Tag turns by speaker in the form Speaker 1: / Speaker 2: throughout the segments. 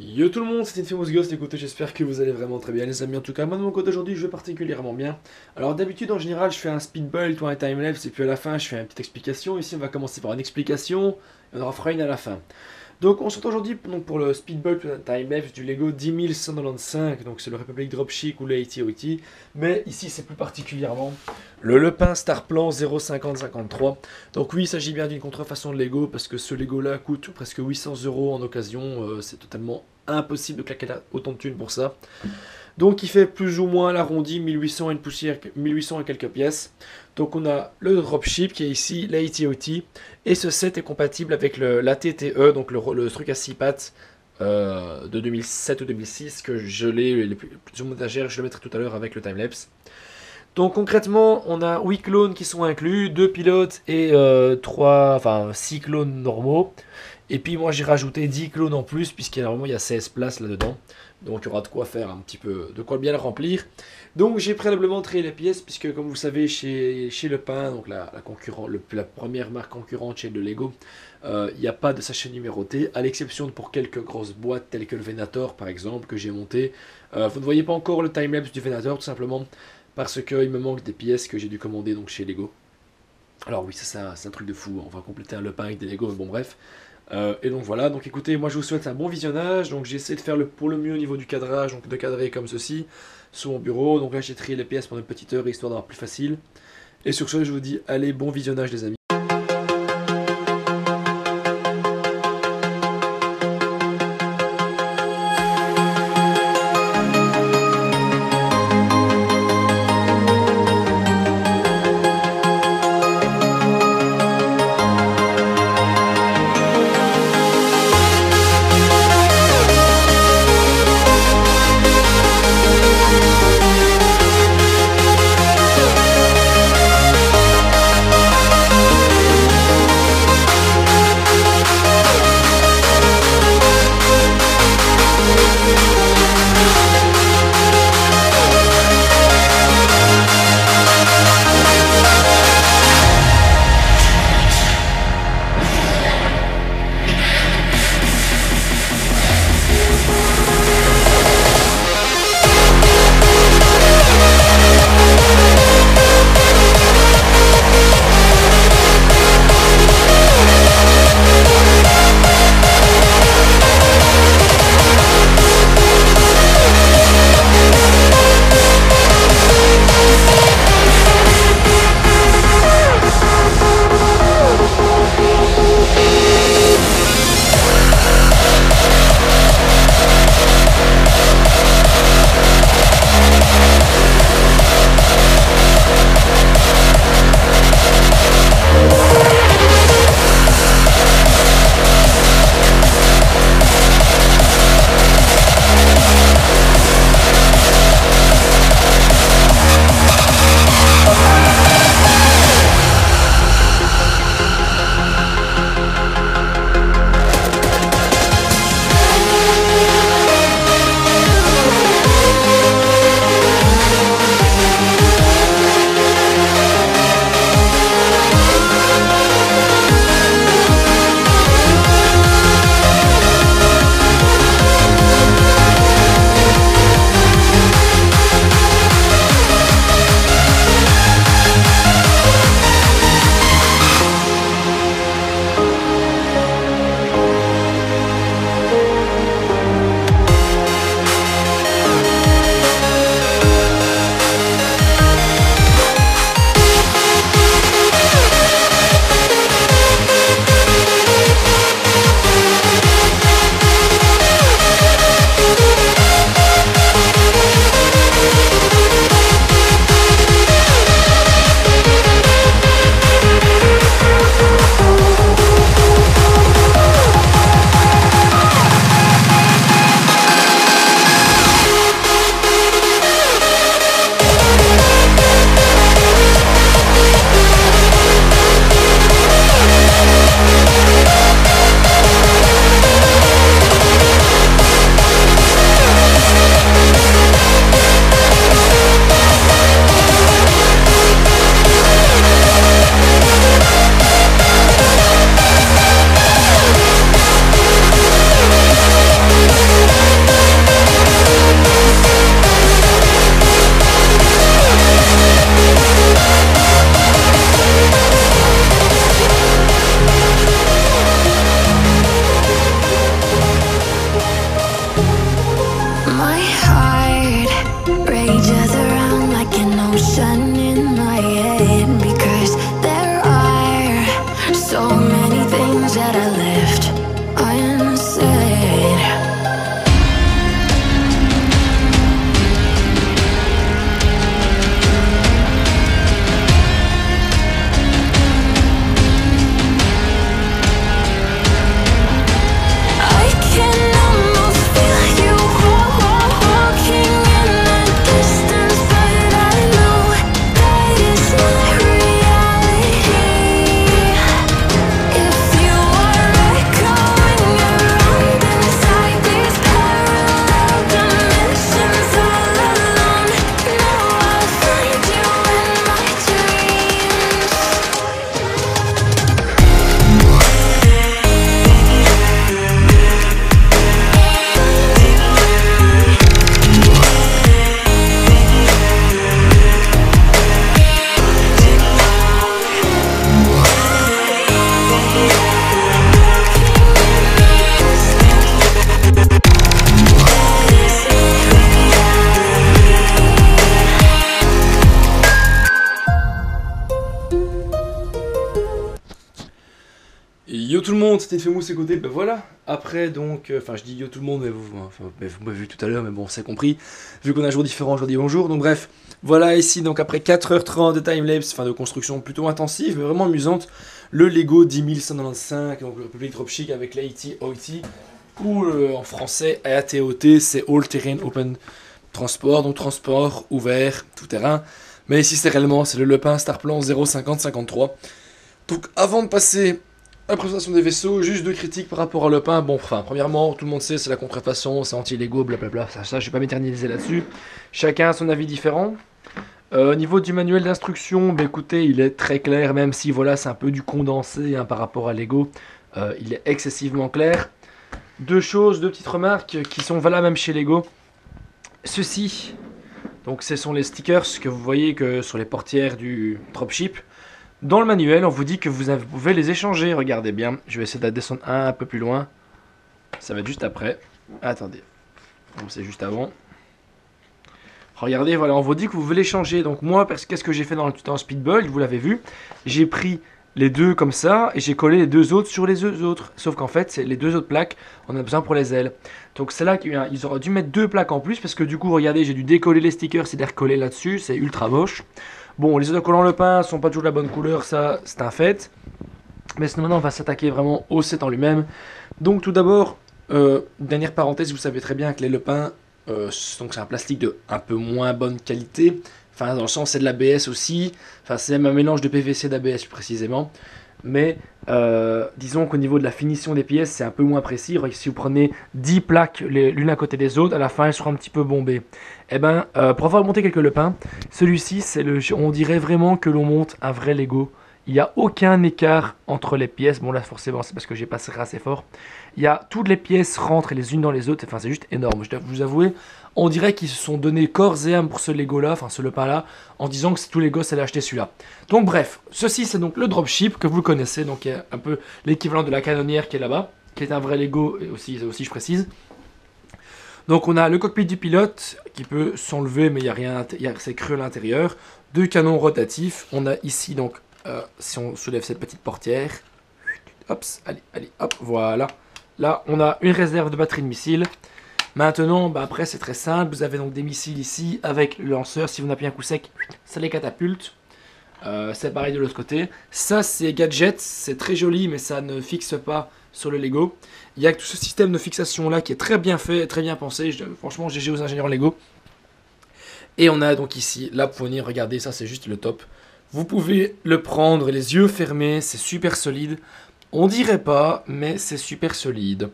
Speaker 1: Yo tout le monde, c'est Infamous Ghost, écoutez, j'espère que vous allez vraiment très bien les amis. En tout cas, moi de mon côté aujourd'hui, je vais particulièrement bien. Alors d'habitude, en général, je fais un speed build ou un timelapse et puis à la fin, je fais une petite explication. Ici, on va commencer par une explication et on en fera une à la fin. Donc on se retrouve aujourd'hui pour le speed build ou un timelapse du Lego 10195. Donc c'est le Republic Dropship ou le AT-OT. Mais ici, c'est plus particulièrement le Lepin Starplan 05053. Donc oui, il s'agit bien d'une contrefaçon de Lego parce que ce Lego là coûte presque 800 € en occasion. C'est totalement impossible de claquer autant de thunes pour ça. Donc il fait plus ou moins l'arrondi 1800 et une poussière, 1800 et quelques pièces. Donc on a le dropship qui est ici, l'AT-OT, et ce set est compatible avec l'ATTE, donc le truc à 6 pattes de 2007 ou 2006 que je l'ai sur mon étagère, je le mettrai tout à l'heure avec le timelapse. Donc concrètement, on a 8 clones qui sont inclus, 2 pilotes et 6 clones normaux. Et puis moi j'ai rajouté 10 clones en plus, puisqu'il y a 16 places là-dedans. Donc il y aura de quoi faire un petit peu, de quoi bien le remplir. Donc j'ai préalablement trié les pièces, puisque comme vous savez, chez Lepin, donc la première marque concurrente chez de Lego, il n'y a pas de sachet numéroté, à l'exception de pour quelques grosses boîtes, telles que le Venator par exemple, que j'ai monté. Vous ne voyez pas encore le timelapse du Venator, tout simplement parce qu'il me manque des pièces que j'ai dû commander donc chez Lego. Alors oui, c'est un truc de fou, on va compléter un Lepin avec des Lego, mais bon bref. Et donc voilà, donc écoutez, moi je vous souhaite un bon visionnage. Donc j'ai essayé de faire pour le mieux au niveau du cadrage, donc de cadrer comme ceci, sur mon bureau. Donc là j'ai trié les pièces pendant une petite heure, histoire d'avoir plus facile. Et sur ce, je vous dis, allez, bon visionnage les amis. monde, c'était fait mousse et côté, ben voilà. Après donc, enfin je dis yo tout le monde, mais vous m'avez vu tout à l'heure, mais bon c'est compris. Vu qu'on a un jour différent, je dis bonjour. Donc bref, voilà ici donc après 4h30 de timelapse, enfin de construction plutôt intensive, mais vraiment amusante. Le Lego 10195, donc le Republic Dropship avec l'AT-OT, ou en français ATOT, c'est All Terrain Open Transport, donc transport ouvert, tout terrain. Mais ici c'est réellement, c'est le Lepin Starplan 05053. Donc avant de passer à la présentation des vaisseaux, juste deux critiques par rapport à Lepin. Bon, enfin, premièrement, tout le monde sait, c'est la contrefaçon, c'est anti-Lego, blablabla, ça je vais pas m'éterniser là-dessus. Chacun a son avis différent. Au niveau du manuel d'instruction, bah, écoutez, il est très clair, même si voilà, c'est un peu du condensé hein, par rapport à Lego. Il est excessivement clair. Deux petites remarques qui sont valables même chez Lego. Ceci, donc ce sont les stickers que vous voyez que sur les portières du dropship. Dans le manuel, on vous dit que vous pouvez les échanger. Regardez bien, je vais essayer de descendre un peu plus loin. Ça va être juste après. Attendez, c'est juste avant. Regardez, voilà, on vous dit que vous pouvez les changer. Donc moi, qu'est-ce que j'ai fait dans le Speedball, vous l'avez vu. J'ai pris les deux comme ça et j'ai collé les deux autres sur les deux autres. Sauf qu'en fait, c'est les deux autres plaques, on a besoin pour les ailes. Donc c'est là qu'ils auraient dû mettre deux plaques en plus parce que du coup, regardez, j'ai dû décoller les stickers et les recoller là-dessus. C'est ultra moche. Bon, les autocollants Lepin sont pas toujours de la bonne couleur, ça c'est un fait. Mais sinon maintenant on va s'attaquer vraiment au set en lui-même. Donc tout d'abord, dernière parenthèse, vous savez très bien que les Lepin, donc c'est un plastique de un peu moins bonne qualité. Enfin dans le sens c'est de l'ABS aussi. Enfin c'est même un mélange de PVC et d'ABS précisément. Mais disons qu'au niveau de la finition des pièces, c'est un peu moins précis. Si vous prenez 10 plaques l'une à côté des autres, à la fin elles seront un petit peu bombées. Et ben, pour avoir monté quelques Lepins, celui-ci, on dirait vraiment que l'on monte un vrai Lego. Il n'y a aucun écart entre les pièces. Bon là forcément c'est parce que j'ai pas serré assez fort. Toutes les pièces rentrent les unes dans les autres. Enfin c'est juste énorme. Je dois vous avouer, on dirait qu'ils se sont donné corps et âme pour ce Lego là, enfin ce Lepin là, en disant que tous les gosses allaient acheter celui-là. Donc bref, ceci c'est donc le dropship que vous connaissez, donc il y a un peu l'équivalent de la canonnière qui est là-bas, qui est un vrai Lego et aussi je précise. Donc on a le cockpit du pilote qui peut s'enlever mais il y a rien, c'est creux à l'intérieur. Deux canons rotatifs. On a ici donc si on soulève cette petite portière, hop, allez, hop, voilà. Là on a une réserve de batterie de missiles. Maintenant, bah après c'est très simple, vous avez donc des missiles ici avec le lanceur, si vous appuyez un coup sec, ça les catapulte. C'est pareil de l'autre côté. Ça c'est gadget, c'est très joli mais ça ne fixe pas sur le Lego. Il y a tout ce système de fixation là qui est très bien fait, très bien pensé, franchement GG aux ingénieurs Lego. Et on a donc ici la poignée, regardez ça c'est juste le top. Vous pouvez le prendre les yeux fermés, c'est super solide. On dirait pas mais c'est super solide.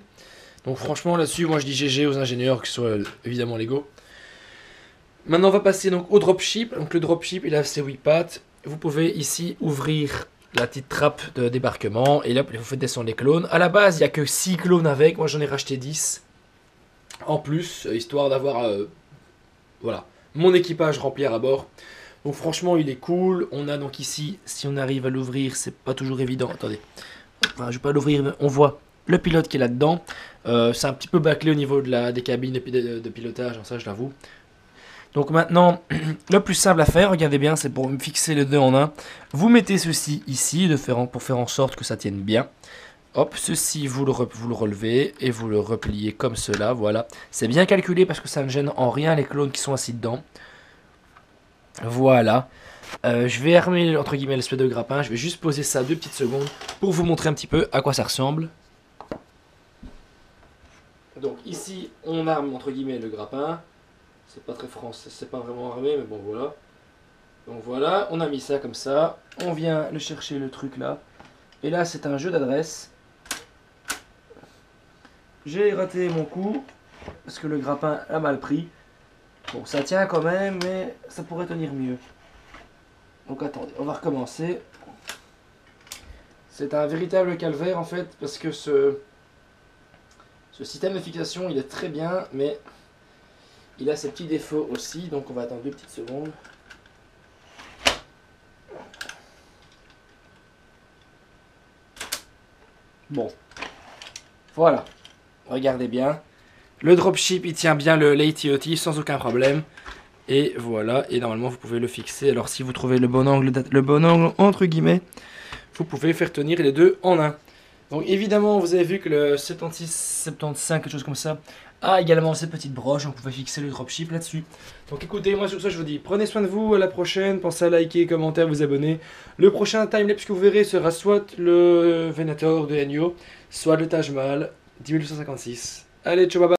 Speaker 1: Donc franchement là-dessus, moi je dis GG aux ingénieurs qui sont évidemment Lego. Maintenant on va passer donc au dropship. Donc le dropship il a ses 8 pattes. Vous pouvez ici ouvrir la petite trappe de débarquement et là vous faites descendre les clones. À la base il n'y a que 6 clones avec, moi j'en ai racheté 10. En plus, histoire d'avoir voilà, mon équipage rempli à bord. Donc franchement il est cool. On a donc ici, si on arrive à l'ouvrir, c'est pas toujours évident. Attendez, enfin, je vais pas l'ouvrir mais on voit le pilote qui est là-dedans. C'est un petit peu bâclé au niveau des cabines de pilotage, ça je l'avoue. Donc maintenant, le plus simple à faire, regardez bien, c'est pour fixer les deux en un. Vous mettez ceci ici pour faire en sorte que ça tienne bien. Hop, ceci vous le relevez et vous le repliez comme cela, voilà. C'est bien calculé parce que ça ne gêne en rien les clones qui sont assis dedans. Voilà. Je vais armer entre guillemets l'espèce de grappin, je vais juste poser ça 2 petites secondes pour vous montrer un petit peu à quoi ça ressemble. Donc ici on arme entre guillemets le grappin, c'est pas très français, c'est pas vraiment armé mais bon voilà. Donc voilà, on a mis ça comme ça, on vient le chercher le truc là, et là c'est un jeu d'adresse. J'ai raté mon coup, parce que le grappin a mal pris. Bon ça tient quand même mais ça pourrait tenir mieux. Donc attendez, on va recommencer. C'est un véritable calvaire en fait, parce que ce système de fixation il est très bien mais il a ses petits défauts aussi, donc on va attendre 2 petites secondes. Bon, voilà, regardez bien. Le dropship il tient bien l'AT-OT sans aucun problème. Et voilà, et normalement vous pouvez le fixer. Alors si vous trouvez le bon angle entre guillemets, vous pouvez faire tenir les deux en un. Donc évidemment, vous avez vu que le 76, 75, quelque chose comme ça, a également cette petite broche, donc vous pouvez fixer le dropship là-dessus. Donc écoutez, moi sur ça je vous dis, prenez soin de vous, à la prochaine, pensez à liker, commenter, vous abonner. Le prochain timelapse que vous verrez sera soit le Venator de Ennio, soit le Taj Mahal 10856. Allez, ciao, bye bye.